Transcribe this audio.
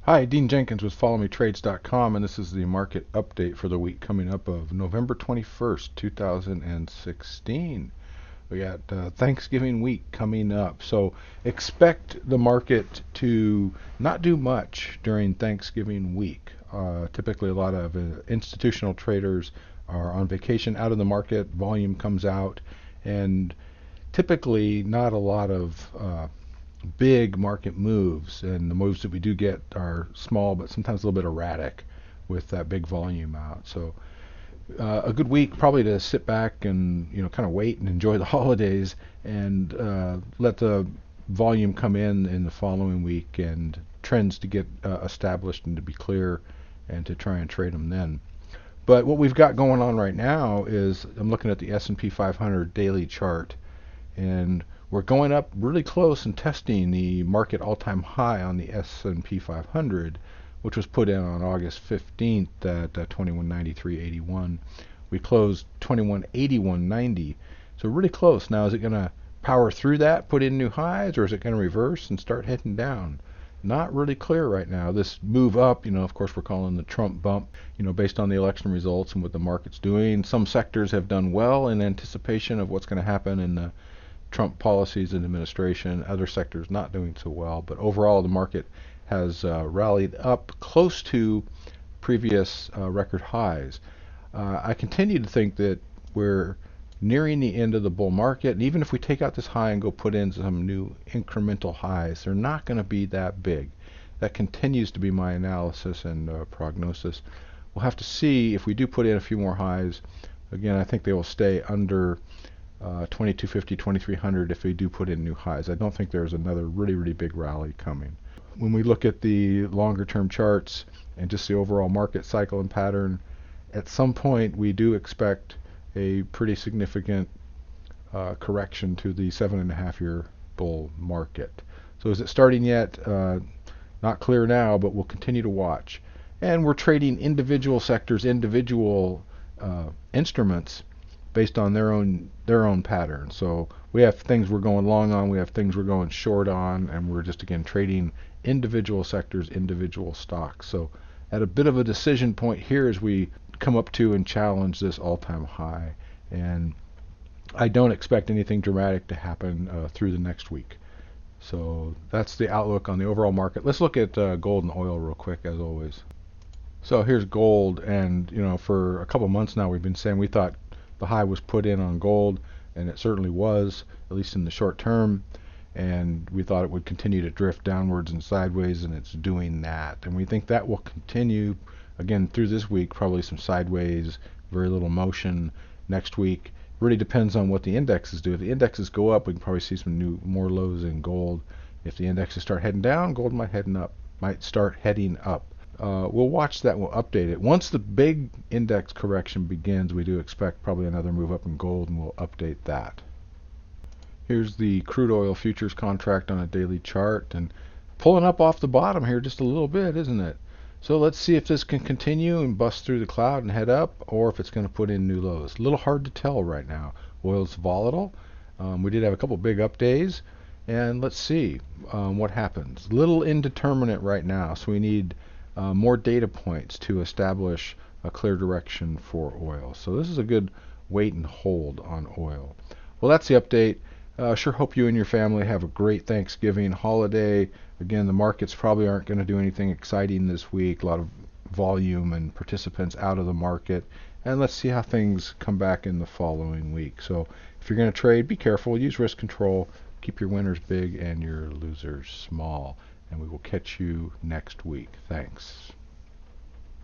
Hi, Dean Jenkins with FollowMeTrades.com, and this is the market update for the week coming up of November 21st, 2016. We got Thanksgiving week coming up, so expect the market to not do much during Thanksgiving week. Typically, a lot of institutional traders are on vacation out of the market, volume comes out, and typically not a lot of big market moves, and the moves that we do get are small but sometimes a little bit erratic with that big volume out. So a good week probably to sit back and kind of wait and enjoy the holidays and let the volume come in the following week and trends to get established and to be clear and to try and trade them then. But what we've got going on right now is I'm looking at the S&P 500 daily chart, and we're going up really close and testing the market all-time high on the S&P 500, which was put in on August 15th at 2193.81. We closed 2181.90, so really close. Now, is it going to power through that, put in new highs, or is it going to reverse and start heading down? Not really clear right now. This move up, of course, we're calling the Trump bump, based on the election results and what the market's doing. Some sectors have done well in anticipation of what's going to happen in the Trump policies and administration, other sectors not doing so well, but overall the market has rallied up close to previous record highs. I continue to think that we're nearing the end of the bull market, and even if we take out this high and go put in some new incremental highs, they're not going to be that big. That continues to be my analysis and prognosis. We'll have to see if we do put in a few more highs. Again, I think they will stay under 2250, 2300 if they do put in new highs. I don't think there's another really big rally coming. When we look at the longer term charts and just the overall market cycle and pattern, at some point we do expect a pretty significant correction to the 7.5-year bull market. So is it starting yet? Not clear now, but we'll continue to watch. And we're trading individual sectors, individual instruments based on their own pattern. So we have things we're going long on, we have things we're going short on, and we're just again trading individual sectors, individual stocks. So at a bit of a decision point here as we come up to and challenge this all-time high, and I don't expect anything dramatic to happen through the next week. So that's the outlook on the overall market. Let's look at gold and oil real quick, as always. So here's gold, and for a couple months now we've been saying we thought the high was put in on gold, and it certainly was, at least in the short term, and we thought it would continue to drift downwards and sideways, and it's doing that, and we think that will continue again through this week, probably some sideways, very little motion next week. Really depends on what the indexes do. If the indexes go up, we can probably see some more lows in gold. If the indexes start heading down, gold might start heading up. We'll watch that, we'll update it. Once the big index correction begins, we do expect probably another move up in gold, and we'll update that. Here's the crude oil futures contract on a daily chart, and pulling up off the bottom here just a little bit, isn't it? So let's see if this can continue and bust through the cloud and head up, or if it's going to put in new lows. A little hard to tell right now. Oil's volatile. We did have a couple big up days, and let's see what happens. Little indeterminate right now, so we need more data points to establish a clear direction for oil. So this is a good wait and hold on oil. Well, that's the update. Sure hope you and your family have a great Thanksgiving holiday. Again, the markets probably aren't going to do anything exciting this week. A lot of volume and participants out of the market. And let's see how things come back in the following week. So if you're going to trade, be careful. Use risk control. Keep your winners big and your losers small. And we will catch you next week. Thanks.